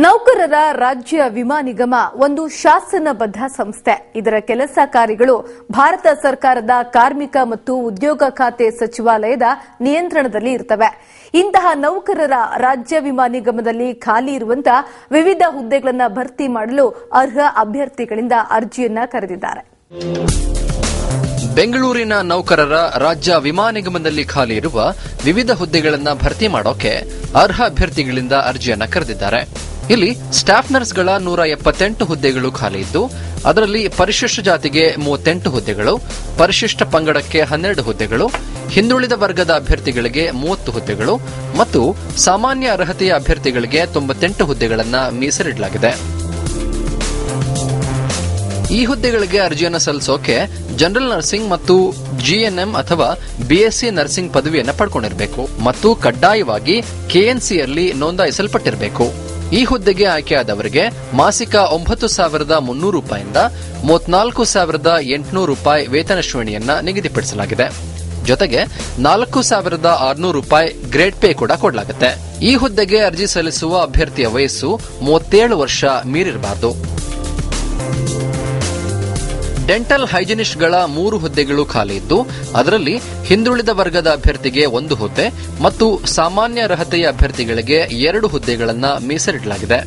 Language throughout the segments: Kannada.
ನೌಕರರ ರಾಜ್ಯ ವಿಮಾ ನಿಗಮ ಒಂದು ಶಾಸನಬದ್ಧ ಸಂಸ್ಥೆ. ಇದರ ಕೆಲಸ ಕಾರ್ಯಗಳು ಭಾರತ ಸರ್ಕಾರದ ಕಾರ್ಮಿಕ ಮತ್ತು ಉದ್ಯೋಗ ಖಾತೆ ಸಚಿವಾಲಯದ ನಿಯಂತ್ರಣದಲ್ಲಿ ಇರುತ್ತವೆ. ಇಂತಹ ನೌಕರರ ರಾಜ್ಯ ವಿಮಾ ನಿಗಮದಲ್ಲಿ ಖಾಲಿ ಇರುವಂತಹ ವಿವಿಧ ಹುದ್ದೆಗಳನ್ನು ಭರ್ತಿ ಮಾಡಲು ಅರ್ಹ ಅಭ್ಯರ್ಥಿಗಳಿಂದ ಅರ್ಜಿಯನ್ನ ಕರೆದಿದ್ದಾರೆ. ಬೆಂಗಳೂರಿನ ನೌಕರರ ರಾಜ್ಯ ವಿಮಾ ನಿಗಮದಲ್ಲಿ ಖಾಲಿ ಇರುವ ವಿವಿಧ ಹುದ್ದೆಗಳನ್ನು ಭರ್ತಿ ಮಾಡೋಕೆ ಅರ್ಹ ಅಭ್ಯರ್ಥಿಗಳಿಂದ ಅರ್ಜಿಯನ್ನ ಕರೆದಿದ್ದಾರೆ. ಇಲ್ಲಿ ಸ್ಟಾಫ್ ನರ್ಸ್ಗಳ 178 ಹುದ್ದೆಗಳು ಖಾಲಿ ಇದ್ದು, ಅದರಲ್ಲಿ ಪರಿಶಿಷ್ಟ ಜಾತಿಗೆ 38 ಹುದ್ದೆಗಳು, ಪರಿಶಿಷ್ಟ ಪಂಗಡಕ್ಕೆ 12 ಹುದ್ದೆಗಳು, ಹಿಂದುಳಿದ ವರ್ಗದ ಅಭ್ಯರ್ಥಿಗಳಿಗೆ 30 ಹುದ್ದೆಗಳು ಮತ್ತು ಸಾಮಾನ್ಯ ಅರ್ಹತೆಯ ಅಭ್ಯರ್ಥಿಗಳಿಗೆ 98 ಹುದ್ದೆಗಳನ್ನು ಮೀಸಲಿಡಲಾಗಿದೆ. ಈ ಹುದ್ದೆಗಳಿಗೆ ಅರ್ಜಿಯನ್ನು ಸಲ್ಲಿಸೋಕೆ ಜನರಲ್ ನರ್ಸಿಂಗ್ ಮತ್ತು ಜಿಎನ್ಎಂ ಅಥವಾ ಬಿಎಸ್ಸಿ ನರ್ಸಿಂಗ್ ಪದವಿಯನ್ನು ಪಡ್ಕೊಂಡಿರಬೇಕು ಮತ್ತು ಕಡ್ಡಾಯವಾಗಿ ಕೆಎನ್ಸಿಯಲ್ಲಿ ನೋಂದಾಯಿಸಲ್ಪಟ್ಟಿರಬೇಕು. ಈ ಹುದ್ದೆಗೆ ಆಯ್ಕೆಯಾದವರಿಗೆ ಮಾಸಿಕ 9,300 ರೂಪಾಯಿಂದ 34,800 ರೂಪಾಯಿ ವೇತನ ಶ್ರೇಣಿಯನ್ನ ನಿಗದಿಪಡಿಸಲಾಗಿದೆ. ಜೊತೆಗೆ 4,600 ರೂಪಾಯಿ ಗ್ರೇಡ್ ಪೇ ಕೂಡ ಕೊಡಲಾಗುತ್ತೆ. ಈ ಹುದ್ದೆಗೆ ಅರ್ಜಿ ಸಲ್ಲಿಸುವ ಅಭ್ಯರ್ಥಿಯ ವಯಸ್ಸು 37 ವರ್ಷ ಮೀರಿರಬಾರದು. ಡೆಂಟಲ್ ಹೈಜಿನಿಸ್ಟ್ಗಳ 3 ಹುದ್ದೆಗಳು ಖಾಲಿ ಇದ್ದು, ಅದರಲ್ಲಿ ಹಿಂದುಳಿದ ವರ್ಗದ ಅಭ್ಯರ್ಥಿಗೆ 1 ಹುದ್ದೆ ಮತ್ತು ಸಾಮಾನ್ಯ ಅರ್ಹತೆಯ ಅಭ್ಯರ್ಥಿಗಳಿಗೆ 2 ಹುದ್ದೆಗಳನ್ನು ಮೀಸಲಿಡಲಾಗಿದೆ.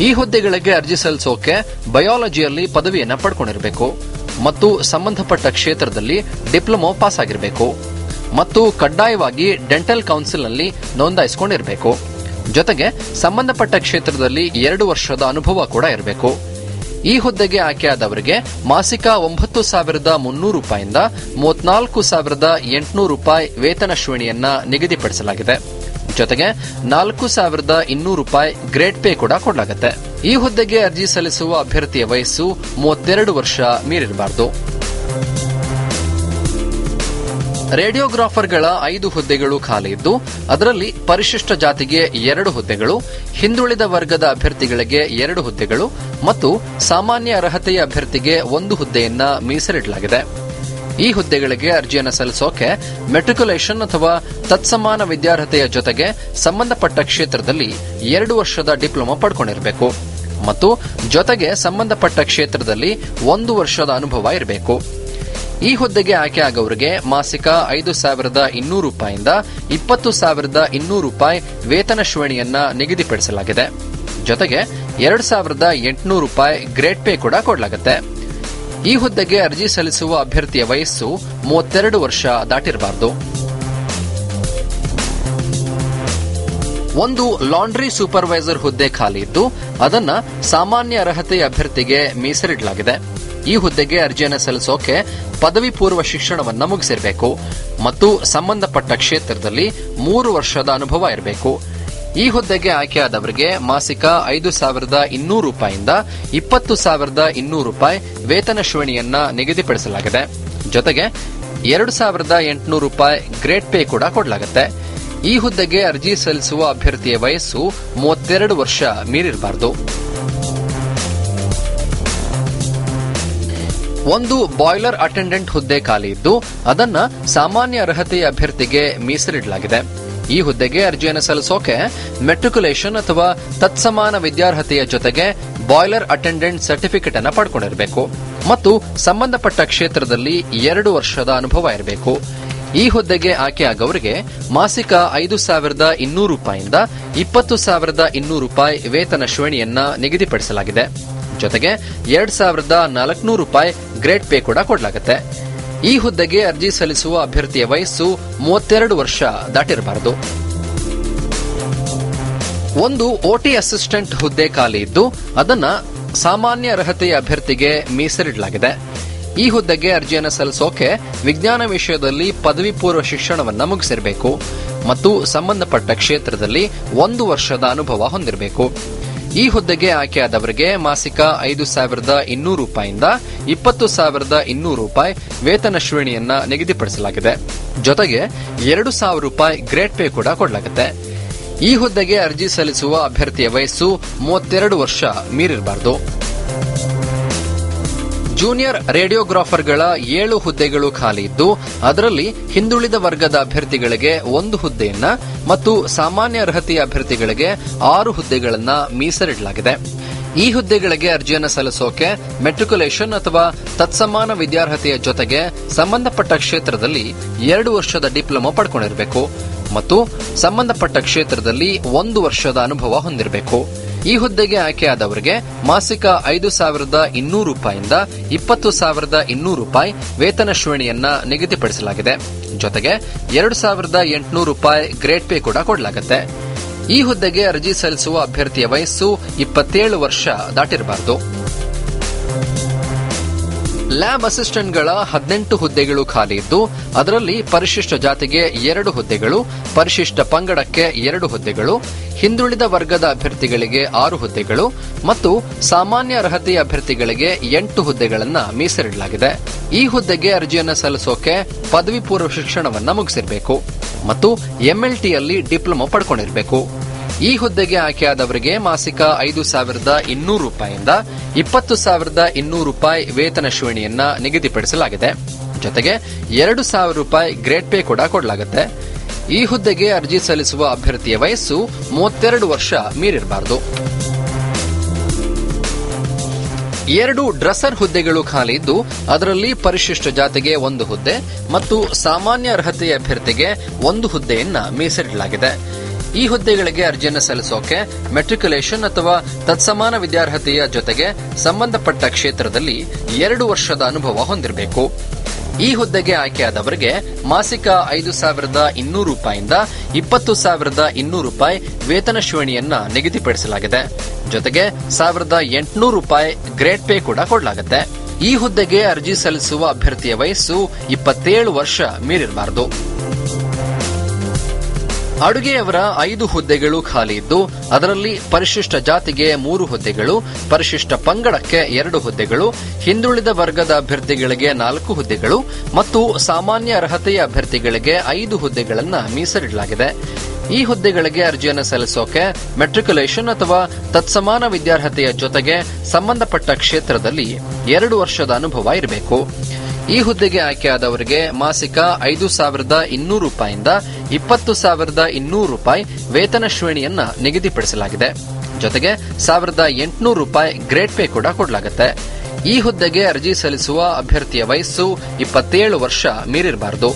ಈ ಹುದ್ದೆಗಳಿಗೆ ಅರ್ಜಿ ಸಲ್ಲಿಸೋಕೆ ಬಯಾಲಜಿಯಲ್ಲಿ ಪದವಿಯನ್ನು ಪಡ್ಕೊಂಡಿರಬೇಕು ಮತ್ತು ಸಂಬಂಧಪಟ್ಟ ಕ್ಷೇತ್ರದಲ್ಲಿ ಡಿಪ್ಲೊಮಾ ಪಾಸ್ ಆಗಿರಬೇಕು ಮತ್ತು ಕಡ್ಡಾಯವಾಗಿ ಡೆಂಟಲ್ ಕೌನ್ಸಿಲ್ನಲ್ಲಿ ನೋಂದಾಯಿಸಿಕೊಂಡಿರಬೇಕು. ಜೊತೆಗೆ ಸಂಬಂಧಪಟ್ಟ ಕ್ಷೇತ್ರದಲ್ಲಿ 2 ವರ್ಷದ ಅನುಭವ ಕೂಡ ಇರಬೇಕು. ಈ ಹುದ್ದೆಗೆ ಆಯ್ಕೆಯಾದವರಿಗೆ ಮಾಸಿಕ 9,300 ರೂಪಾಯಿಂದ 34,800 ರೂಪಾಯಿ ವೇತನ ಶ್ರೇಣಿಯನ್ನ ನಿಗದಿಪಡಿಸಲಾಗಿದೆ. ಜೊತೆಗೆ 4,200 ರೂಪಾಯಿ ಗ್ರೇಡ್ ಪೇ ಕೂಡ ಕೊಡಲಾಗುತ್ತೆ. ಈ ಹುದ್ದೆಗೆ ಅರ್ಜಿ ಸಲ್ಲಿಸುವ ಅಭ್ಯರ್ಥಿಯ ವಯಸ್ಸು 32 ವರ್ಷ ಮೀರಿರಬಾರದು. ರೇಡಿಯೋಗ್ರಾಫರ್ಗಳ 5 ಹುದ್ದೆಗಳು ಖಾಲಿ ಇದ್ದು, ಅದರಲ್ಲಿ ಪರಿಶಿಷ್ಟ ಜಾತಿಗೆ 2 ಹುದ್ದೆಗಳು, ಹಿಂದುಳಿದ ವರ್ಗದ ಅಭ್ಯರ್ಥಿಗಳಿಗೆ 2 ಹುದ್ದೆಗಳು ಮತ್ತು ಸಾಮಾನ್ಯ ಅರ್ಹತೆಯ ಅಭ್ಯರ್ಥಿಗೆ 1 ಹುದ್ದೆಯನ್ನ ಮೀಸಲಿಡಲಾಗಿದೆ. ಈ ಹುದ್ದೆಗಳಿಗೆ ಅರ್ಜಿಯನ್ನು ಸಲ್ಲಿಸೋಕೆ ಮೆಟ್ರಿಕ್ಯುಲೇಷನ್ ಅಥವಾ ತತ್ಸಮಾನ ವಿದ್ಯಾರ್ಹತೆಯ ಜೊತೆಗೆ ಸಂಬಂಧಪಟ್ಟ ಕ್ಷೇತ್ರದಲ್ಲಿ 2 ವರ್ಷದ ಡಿಪ್ಲೊಮಾ ಪಡ್ಕೊಂಡಿರಬೇಕು ಮತ್ತು ಜೊತೆಗೆ ಸಂಬಂಧಪಟ್ಟ ಕ್ಷೇತ್ರದಲ್ಲಿ 1 ವರ್ಷದ ಅನುಭವ ಇರಬೇಕು. ಈ ಹುದ್ದೆಗೆ ಆಯ್ಕೆಯಾಗವರಿಗೆ ಮಾಸಿಕ 5,200 ರೂಪಾಯಿಂದ 20,200 ರೂಪಾಯಿ ವೇತನ ಶ್ರೇಣಿಯನ್ನ ನಿಗದಿಪಡಿಸಲಾಗಿದೆ. ಜೊತೆಗೆ 2,800 ರೂಪಾಯಿ ಗ್ರೇಡ್ ಪೇ ಕೂಡ ಕೊಡಲಾಗುತ್ತೆ. ಈ ಹುದ್ದೆಗೆ ಅರ್ಜಿ ಸಲ್ಲಿಸುವ ಅಭ್ಯರ್ಥಿಯ ವಯಸ್ಸು 32 ವರ್ಷ ದಾಟಿರಬಾರದು. ಒಂದು ಲಾಂಡ್ರಿ ಸೂಪರ್ವೈಸರ್ ಹುದ್ದೆ ಖಾಲಿ ಇದ್ದು, ಅದನ್ನ ಸಾಮಾನ್ಯ ಅರ್ಹತೆಯ ಅಭ್ಯರ್ಥಿಗೆ ಮೀಸಲಿಡಲಾಗಿದೆ. ಈ ಹುದ್ದೆಗೆ ಅರ್ಜಿಯನ್ನು ಸಲ್ಲಿಸೋಕೆ ಪದವಿ ಪೂರ್ವ ಶಿಕ್ಷಣವನ್ನು ಮುಗಿಸಿರಬೇಕು ಮತ್ತು ಸಂಬಂಧಪಟ್ಟ ಕ್ಷೇತ್ರದಲ್ಲಿ 3 ವರ್ಷದ ಅನುಭವ ಇರಬೇಕು. ಈ ಹುದ್ದೆಗೆ ಆಯ್ಕೆಯಾದವರಿಗೆ ಮಾಸಿಕ 5,200 ರೂಪಾಯಿಂದ 20,200 ರೂಪಾಯಿ ವೇತನ ಶ್ರೇಣಿಯನ್ನ ನಿಗದಿಪಡಿಸಲಾಗಿದೆ. ಜೊತೆಗೆ 2,800 ರೂಪಾಯಿ ಗ್ರೇಡ್ ಪೇ ಕೂಡ ಕೊಡಲಾಗುತ್ತೆ. ಈ ಹುದ್ದೆಗೆ ಅರ್ಜಿ ಸಲ್ಲಿಸುವ ಅಭ್ಯರ್ಥಿಯ ವಯಸ್ಸು 32 ವರ್ಷ ಮೀರಿರಬಾರದು. ಒಂದು ಬಾಯ್ಲರ್ ಅಟೆಂಡೆಂಟ್ ಹುದ್ದೆ ಖಾಲಿ ಇದ್ದು, ಅದನ್ನ ಸಾಮಾನ್ಯ ಅರ್ಹತೆಯ ಅಭ್ಯರ್ಥಿಗೆ ಮೀಸಲಿಡಲಾಗಿದೆ. ಈ ಹುದ್ದೆಗೆ ಅರ್ಜಿಯನ್ನು ಸಲ್ಲಿಸೋಕೆ ಮೆಟ್ರಿಕ್ಯುಲೇಷನ್ ಅಥವಾ ತತ್ಸಮಾನ ವಿದ್ಯಾರ್ಹತೆಯ ಜೊತೆಗೆ ಬಾಯ್ಲರ್ ಅಟೆಂಡೆಂಟ್ ಸರ್ಟಿಫಿಕೇಟ್ ಅನ್ನು ಪಡ್ಕೊಂಡಿರಬೇಕು ಮತ್ತು ಸಂಬಂಧಪಟ್ಟ ಕ್ಷೇತ್ರದಲ್ಲಿ 2 ವರ್ಷದ ಅನುಭವ ಇರಬೇಕು. ಈ ಹುದ್ದೆಗೆ ಆಯ್ಕೆಯಾಗವರಿಗೆ ಮಾಸಿಕ 5,200 ರೂಪಾಯಿಂದ 20,200 ರೂಪಾಯಿ ವೇತನ ಶ್ರೇಣಿಯನ್ನ ನಿಗದಿಪಡಿಸಲಾಗಿದೆ. ಜೊತೆಗೆ 2,400 ರೂಪಾಯಿ ಗ್ರೇಡ್ ಪೇ ಕೂಡ ಕೊಡಲಾಗುತ್ತೆ. ಈ ಹುದ್ದೆಗೆ ಅರ್ಜಿ ಸಲ್ಲಿಸುವ ಅಭ್ಯರ್ಥಿಯ ವಯಸ್ಸು 32 ವರ್ಷ ದಾಟಿರಬಾರದು. ಒಂದು ಓಟಿ ಅಸಿಸ್ಟೆಂಟ್ ಹುದ್ದೆ ಖಾಲಿ ಇದ್ದು, ಅದನ್ನ ಸಾಮಾನ್ಯ ಅರ್ಹತೆಯ ಅಭ್ಯರ್ಥಿಗೆ ಮೀಸಲಿಡಲಾಗಿದೆ. ಈ ಹುದ್ದೆಗೆ ಅರ್ಜಿಯನ್ನು ಸಲ್ಲಿಸೋಕೆ ವಿಜ್ಞಾನ ವಿಷಯದಲ್ಲಿ ಪದವಿ ಪೂರ್ವ ಶಿಕ್ಷಣವನ್ನು ಮುಗಿಸಿರಬೇಕು ಮತ್ತು ಸಂಬಂಧಪಟ್ಟ ಕ್ಷೇತ್ರದಲ್ಲಿ 1 ವರ್ಷದ ಅನುಭವ ಹೊಂದಿರಬೇಕು. ಈ ಹುದ್ದೆಗೆ ಆಯ್ಕೆಯಾದವರಿಗೆ ಮಾಸಿಕ 5,200 ರೂಪಾಯಿಂದ 20,200 ರೂಪಾಯಿ ವೇತನ ಶ್ರೇಣಿಯನ್ನ ನಿಗದಿಪಡಿಸಲಾಗಿದೆ. ಜೊತೆಗೆ 2,000 ರೂಪಾಯಿ ಗ್ರೇಡ್ ಪೇ ಕೂಡ ಕೊಡಲಾಗುತ್ತೆ. ಈ ಹುದ್ದೆಗೆ ಅರ್ಜಿ ಸಲ್ಲಿಸುವ ಅಭ್ಯರ್ಥಿಯ ವಯಸ್ಸು 32 ವರ್ಷ ಮೀರಿರಬಾರದು. ಜೂನಿಯರ್ ರೇಡಿಯೋಗ್ರಾಫರ್ಗಳ 7 ಹುದ್ದೆಗಳು ಖಾಲಿ ಇದ್ದು ಅದರಲ್ಲಿ ಹಿಂದುಳಿದ ವರ್ಗದ ಅಭ್ಯರ್ಥಿಗಳಿಗೆ 1 ಹುದ್ದೆಯನ್ನ ಮತ್ತು ಸಾಮಾನ್ಯ ಅರ್ಹತೆಯ ಅಭ್ಯರ್ಥಿಗಳಿಗೆ 6 ಹುದ್ದೆಗಳನ್ನು ಮೀಸಲಿಡಲಾಗಿದೆ. ಈ ಹುದ್ದೆಗಳಿಗೆ ಅರ್ಜಿಯನ್ನು ಸಲ್ಲಿಸೋಕೆ ಮೆಟ್ರಿಕ್ಯುಲೇಷನ್ ಅಥವಾ ತತ್ಸಮಾನ ವಿದ್ಯಾರ್ಹತೆಯ ಜೊತೆಗೆ ಸಂಬಂಧಪಟ್ಟ ಕ್ಷೇತ್ರದಲ್ಲಿ 2 ವರ್ಷದ ಡಿಪ್ಲೊಮಾ ಪಡ್ಕೊಂಡಿರಬೇಕು ಮತ್ತು ಸಂಬಂಧಪಟ್ಟ ಕ್ಷೇತ್ರದಲ್ಲಿ 1 ವರ್ಷದ ಅನುಭವ ಹೊಂದಿರಬೇಕು. ಈ ಹುದ್ದೆಗೆ ಆಯ್ಕೆಯಾದವರಿಗೆ ಮಾಸಿಕ 5,200 ರೂಪಾಯಿಂದ 20,200 ರೂಪಾಯಿ ವೇತನ ಶ್ರೇಣಿಯನ್ನ ನಿಗದಿಪಡಿಸಲಾಗಿದೆ. ಜೊತೆಗೆ 2,800 ರೂಪಾಯಿ ಗ್ರೇಡ್ ಪೇ ಕೂಡ ಕೊಡಲಾಗುತ್ತೆ. ಈ ಹುದ್ದೆಗೆ ಅರ್ಜಿ ಸಲ್ಲಿಸುವ ಅಭ್ಯರ್ಥಿಯ ವಯಸ್ಸು 27 ವರ್ಷ ದಾಟಿರಬಾರದು. ಲ್ಯಾಬ್ ಅಸಿಸ್ಟೆಂಟ್ಗಳ 18 ಹುದ್ದೆಗಳು ಖಾಲಿ ಇದ್ದು ಅದರಲ್ಲಿ ಪರಿಶಿಷ್ಟ ಜಾತಿಗೆ 2 ಹುದ್ದೆಗಳು, ಪರಿಶಿಷ್ಟ ಪಂಗಡಕ್ಕೆ 2 ಹುದ್ದೆಗಳು, ಹಿಂದುಳಿದ ವರ್ಗದ ಅಭ್ಯರ್ಥಿಗಳಿಗೆ 6 ಹುದ್ದೆಗಳು ಮತ್ತು ಸಾಮಾನ್ಯ ಅರ್ಹತೆಯ ಅಭ್ಯರ್ಥಿಗಳಿಗೆ 8 ಹುದ್ದೆಗಳನ್ನು ಮೀಸಲಿಡಲಾಗಿದೆ. ಈ ಹುದ್ದೆಗೆ ಅರ್ಜಿಯನ್ನು ಸಲ್ಲಿಸೋಕೆ ಪದವಿ ಪೂರ್ವ ಶಿಕ್ಷಣವನ್ನ ಮುಗಿಸಿರಬೇಕು ಮತ್ತು ಎಂಎಲ್ಟಿಯಲ್ಲಿ ಡಿಪ್ಲೊಮಾ ಪಡ್ಕೊಂಡಿರಬೇಕು. ಈ ಹುದ್ದೆಗೆ ಆಯ್ಕೆಯಾದವರಿಗೆ ಮಾಸಿಕ 5,200 ರೂಪಾಯಿಂದ 20,200 ರೂಪಾಯಿ ವೇತನ ಶ್ರೇಣಿಯನ್ನ ನಿಗದಿಪಡಿಸಲಾಗಿದೆ. ಜೊತೆಗೆ 2,000 ರೂಪಾಯಿ ಗ್ರೇಡ್ ಪೇ ಕೂಡ ಕೊಡಲಾಗುತ್ತೆ. ಈ ಹುದ್ದೆಗೆ ಅರ್ಜಿ ಸಲ್ಲಿಸುವ ಅಭ್ಯರ್ಥಿಯ ವಯಸ್ಸು 32 ವರ್ಷ ಮೀರಿರಬಾರದು. 2 ಡ್ರೆಸರ್ ಹುದ್ದೆಗಳು ಖಾಲಿ ಇದ್ದು ಅದರಲ್ಲಿ ಪರಿಶಿಷ್ಟ ಜಾತಿಗೆ 1 ಹುದ್ದೆ ಮತ್ತು ಸಾಮಾನ್ಯ ಅರ್ಹತೆಯ ಅಭ್ಯರ್ಥಿಗೆ 1 ಹುದ್ದೆಯನ್ನ ಮೀಸಲಿಡಲಾಗಿದೆ. ಈ ಹುದ್ದೆಗಳಿಗೆ ಅರ್ಜಿಯನ್ನು ಸಲ್ಲಿಸೋಕೆ ಮೆಟ್ರಿಕ್ಯುಲೇಷನ್ ಅಥವಾ ತತ್ಸಮಾನ ವಿದ್ಯಾರ್ಹತೆಯ ಜೊತೆಗೆ ಸಂಬಂಧಪಟ್ಟ ಕ್ಷೇತ್ರದಲ್ಲಿ 2 ವರ್ಷದ ಅನುಭವ ಹೊಂದಿರಬೇಕು. ಈ ಹುದ್ದೆಗೆ ಆಯ್ಕೆಯಾದವರಿಗೆ ಮಾಸಿಕ 5,200 ರೂಪಾಯಿಂದ 20,200 ರೂಪಾಯಿ ವೇತನ ಶ್ರೇಣಿಯನ್ನ ನಿಗದಿಪಡಿಸಲಾಗಿದೆ. ಜೊತೆಗೆ 1,800 ರೂಪಾಯಿ ಗ್ರೇಡ್ ಪೇ ಕೂಡ ಕೊಡಲಾಗುತ್ತೆ. ಈ ಹುದ್ದೆಗೆ ಅರ್ಜಿ ಸಲ್ಲಿಸುವ ಅಭ್ಯರ್ಥಿಯ ವಯಸ್ಸು 27 ವರ್ಷ ಮೀರಿರಬಾರದು. ಅಡುಗೆಯವರ 5 ಹುದ್ದೆಗಳು ಖಾಲಿ ಇದ್ದು ಅದರಲ್ಲಿ ಪರಿಶಿಷ್ಟ ಜಾತಿಗೆ 3 ಹುದ್ದೆಗಳು, ಪರಿಶಿಷ್ಟ ಪಂಗಡಕ್ಕೆ 2 ಹುದ್ದೆಗಳು, ಹಿಂದುಳಿದ ವರ್ಗದ ಅಭ್ಯರ್ಥಿಗಳಿಗೆ 4 ಹುದ್ದೆಗಳು ಮತ್ತು ಸಾಮಾನ್ಯ ಅರ್ಹತೆಯ ಅಭ್ಯರ್ಥಿಗಳಿಗೆ 5 ಹುದ್ದೆಗಳನ್ನು ಮೀಸಲಿಡಲಾಗಿದೆ. ಈ ಹುದ್ದೆಗಳಿಗೆ ಅರ್ಜಿಯನ್ನು ಸಲ್ಲಿಸೋಕೆ ಮೆಟ್ರಿಕ್ಯುಲೇಷನ್ ಅಥವಾ ತತ್ಸಮಾನ ವಿದ್ಯಾರ್ಹತೆಯ ಜೊತೆಗೆ ಸಂಬಂಧಪಟ್ಟ ಕ್ಷೇತ್ರದಲ್ಲಿ 2 ವರ್ಷದ ಅನುಭವ ಇರಬೇಕು. ಈ ಹುದ್ದೆಗೆ ಆಯ್ಕೆಯಾದವರಿಗೆ ಮಾಸಿಕ 5,200 ರೂಪಾಯಿಂದ 20,200 ರೂಪಾಯಿ ವೇತನ ಶ್ರೇಣಿಯನ್ನ ನಿಗದಿಪಡಿಸಲಾಗಿದೆ. ಜೊತೆಗೆ 1,800 ರೂಪಾಯಿ ಗ್ರೇಡ್ ಪೇ ಕೂಡ ಕೊಡಲಾಗುತ್ತೆ. ಈ ಹುದ್ದೆಗೆ ಅರ್ಜಿ ಸಲ್ಲಿಸುವ ಅಭ್ಯರ್ಥಿಯ ವಯಸ್ಸು 27 ವರ್ಷ ಮೀರಿರಬಾರದು.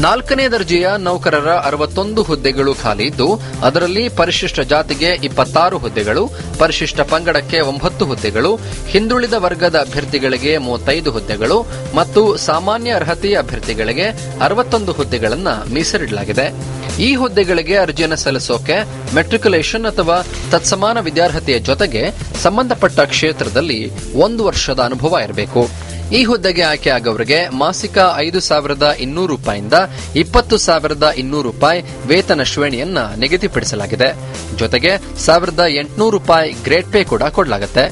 4ನೇ ದರ್ಜೆಯ ನೌಕರರ 61 ಹುದ್ದೆಗಳು ಖಾಲಿ ಇದ್ದು ಅದರಲ್ಲಿ ಪರಿಶಿಷ್ಟ ಜಾತಿಗೆ 26 ಹುದ್ದೆಗಳು, ಪರಿಶಿಷ್ಟ ಪಂಗಡಕ್ಕೆ 9 ಹುದ್ದೆಗಳು, ಹಿಂದುಳಿದ ವರ್ಗದ ಅಭ್ಯರ್ಥಿಗಳಿಗೆ 35 ಹುದ್ದೆಗಳು ಮತ್ತು ಸಾಮಾನ್ಯ ಅರ್ಹತೆಯ ಅಭ್ಯರ್ಥಿಗಳಿಗೆ 61 ಹುದ್ದೆಗಳನ್ನು ಮೀಸಲಿಡಲಾಗಿದೆ. ಈ ಹುದ್ದೆಗಳಿಗೆ ಅರ್ಜಿಯನ್ನು ಸಲ್ಲಿಸೋಕೆ ಮೆಟ್ರಿಕ್ಯುಲೇಷನ್ ಅಥವಾ ತತ್ಸಮಾನ ವಿದ್ಯಾರ್ಹತೆಯ ಜೊತೆಗೆ ಸಂಬಂಧಪಟ್ಟ ಕ್ಷೇತ್ರದಲ್ಲಿ 1 ವರ್ಷದ ಅನುಭವ ಇರಬೇಕು. ಈ ಹುದ್ದೆಗೆ ಆಯ್ಕೆಯಾಗವರಿಗೆ ಮಾಸಿಕ 5,200 ರೂಪಾಯಿಂದ 20,200 ರೂಪಾಯಿ ವೇತನ ಶ್ರೇಣಿಯನ್ನ ನಿಗದಿಪಡಿಸಲಾಗಿದೆ. ಜೊತೆಗೆ 1,800 ರೂಪಾಯಿ ಗ್ರೇಡ್ ಪೇ ಕೂಡ ಕೊಡಲಾಗುತ್ತೆ.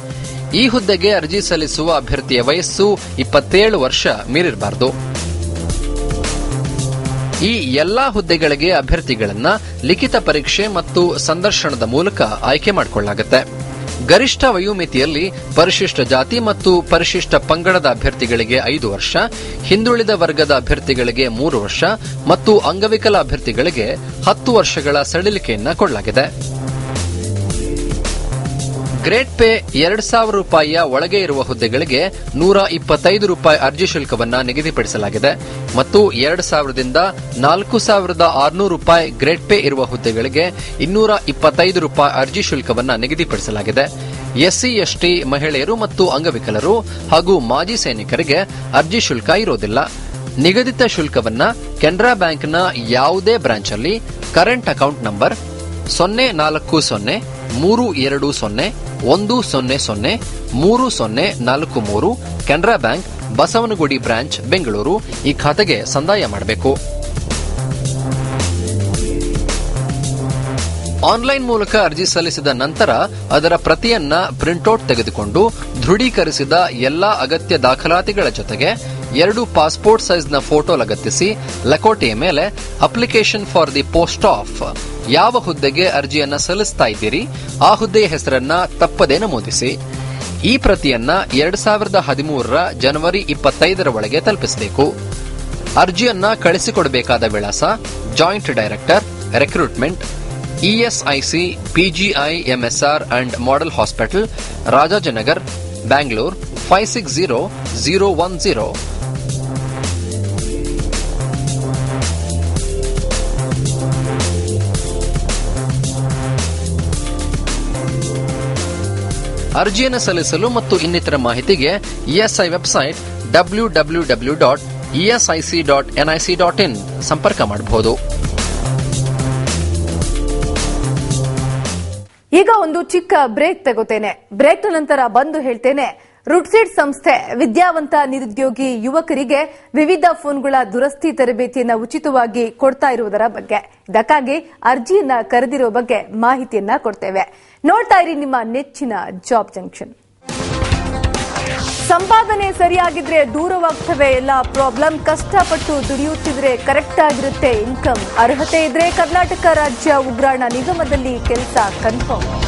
ಈ ಹುದ್ದೆಗೆ ಅರ್ಜಿ ಸಲ್ಲಿಸುವ ಅಭ್ಯರ್ಥಿಯ ವಯಸ್ಸು 27 ವರ್ಷ ಮೀರಿರಬಾರದು. ಈ ಎಲ್ಲಾ ಹುದ್ದೆಗಳಿಗೆ ಅಭ್ಯರ್ಥಿಗಳನ್ನ ಲಿಖಿತ ಪರೀಕ್ಷೆ ಮತ್ತು ಸಂದರ್ಶನದ ಮೂಲಕ ಆಯ್ಕೆ ಮಾಡಿಕೊಳ್ಳಲಾಗುತ್ತೆ. ಗರಿಷ್ಠ ವಯೋಮಿತಿಯಲ್ಲಿ ಪರಿಶಿಷ್ಟ ಜಾತಿ ಮತ್ತು ಪರಿಶಿಷ್ಟ ಪಂಗಡದ ಅಭ್ಯರ್ಥಿಗಳಿಗೆ 5 ವರ್ಷ, ಹಿಂದುಳಿದ ವರ್ಗದ ಅಭ್ಯರ್ಥಿಗಳಿಗೆ 3 ವರ್ಷ ಮತ್ತು ಅಂಗವಿಕಲ ಅಭ್ಯರ್ಥಿಗಳಿಗೆ 10 ವರ್ಷಗಳ ಸಡಿಲಿಕೆಯನ್ನ ಕೊಡಲಾಗಿದೆ. ಗ್ರೇಡ್ ಪೇ 2,000 ರೂಪಾಯಿಯ ಒಳಗೆ ಇರುವ ಹುದ್ದೆಗಳಿಗೆ 125 ರೂಪಾಯಿ ಅರ್ಜಿ ಶುಲ್ಕವನ್ನ ನಿಗದಿಪಡಿಸಲಾಗಿದೆ ಮತ್ತು 2,000ದಿಂದ 4,600 ರೂಪಾಯಿ ಗ್ರೇಡ್ ಪೇ ಇರುವ ಹುದ್ದೆಗಳಿಗೆ 225 ರೂಪಾಯಿ ಅರ್ಜಿ ಶುಲ್ಕವನ್ನ ನಿಗದಿಪಡಿಸಲಾಗಿದೆ. ಎಸ್ಸಿ, ಎಸ್ಟಿ, ಮಹಿಳೆಯರು ಮತ್ತು ಅಂಗವಿಕಲರು ಹಾಗೂ ಮಾಜಿ ಸೈನಿಕರಿಗೆ ಅರ್ಜಿ ಶುಲ್ಕ ಇರೋದಿಲ್ಲ. ನಿಗದಿತ ಶುಲ್ಕವನ್ನ ಕೆನರಾ ಬ್ಯಾಂಕ್ನ ಯಾವುದೇ ಬ್ರಾಂಚ್ ಅಲ್ಲಿ current account number 040-320-100-3043 Canara bank Basavanagudi branch Bengaluru ಈ ಖಾತೆಗೆ ಸಂದಾಯ ಮಾಡಬೇಕು. ಆನ್ಲೈನ್ ಮೂಲಕ ಅರ್ಜಿ ಸಲ್ಲಿಸಿದ ನಂತರ ಅದರ ಪ್ರತಿಯನ್ನ ಪ್ರಿಂಟ್ಔಟ್ ತೆಗೆದುಕೊಂಡು ದೃಢೀಕರಿಸಿದ ಎಲ್ಲಾ ಅಗತ್ಯ ದಾಖಲಾತಿಗಳ ಜೊತೆಗೆ 2 ಪಾಸ್ಪೋರ್ಟ್ ಸೈಜ್ನ ಫೋಟೋ ಲಗತ್ತಿಸಿ ಲಕೋಟೆಯ ಮೇಲೆ application for the post of ಯಾವ ಹುದ್ದೆಗೆ ಅರ್ಜಿಯನ್ನ ಸಲ್ಲಿಸ್ತಾ ಇದ್ದೀರಿ ಆ ಹುದ್ದೆಯ ಹೆಸರನ್ನ ತಪ್ಪದೇ ನಮೂದಿಸಿ. ಈ ಪ್ರತಿಯನ್ನ 2013 ಜನವರಿ 25 ಒಳಗೆ ತಲುಪಿಸಬೇಕು. ಅರ್ಜಿಯನ್ನ ಕಳಿಸಿಕೊಡಬೇಕಾದ ವಿಳಾಸ joint director recruitment ESIC PGIMSR and model hospital, Rajajinagar, Bangalore 560010. ಅರ್ಜಿಯನ್ನು ಸಲ್ಲಿಸಲು ಮತ್ತು ಇನ್ನಿತರ ಮಾಹಿತಿಗೆ ಇಎಸ್ಐ ವೆಬ್ಸೈಟ್ www.esic.nic.in ಸಂಪರ್ಕ ಮಾಡಬಹುದು. ಈಗ ಒಂದು ಚಿಕ್ಕ ಬ್ರೇಕ್ ತಗೋತೇನೆ. ಬ್ರೇಕ್ನ ನಂತರ ಬಂದು ಹೇಳ್ತೇನೆ, ರುಡ್ಸೆಟ್ ಸಂಸ್ಥೆ ವಿದ್ಯಾವಂತ ನಿರುದ್ಯೋಗಿ ಯುವಕರಿಗೆ ವಿವಿಧ ಫೋನ್ಗಳ ದುರಸ್ತಿ ತರಬೇತಿಯನ್ನು ಉಚಿತವಾಗಿ ಕೊಡ್ತಾ ಇರುವುದರ ಬಗ್ಗೆ, ಇದಕ್ಕಾಗಿ ಅರ್ಜಿಯನ್ನ ಕರೆದಿರುವ ಬಗ್ಗೆ ಮಾಹಿತಿಯನ್ನ ಕೊಡ್ತೇವೆ. ನೋಡ್ತಾ ಇರಿ ನಿಮ್ಮ ನೆಚ್ಚಿನ ಜಾಬ್ ಜಂಕ್ಷನ್. ಸಂಪಾದನೆ ಸರಿಯಾಗಿದ್ರೆ ದೂರವಾಗ್ತವೆ ಎಲ್ಲ ಪ್ರಾಬ್ಲಮ್. ಕಷ್ಟಪಟ್ಟು ದುಡಿಯುತ್ತಿದ್ರೆ ಕರೆಕ್ಟ್ ಆಗಿರುತ್ತೆ ಇನ್ಕಮ್. ಅರ್ಹತೆ ಇದ್ರೆ ಕರ್ನಾಟಕ ರಾಜ್ಯ ಉಗ್ರಾಣ ನಿಗಮದಲ್ಲಿ ಕೆಲಸ ಕನ್ಫರ್ಮ್.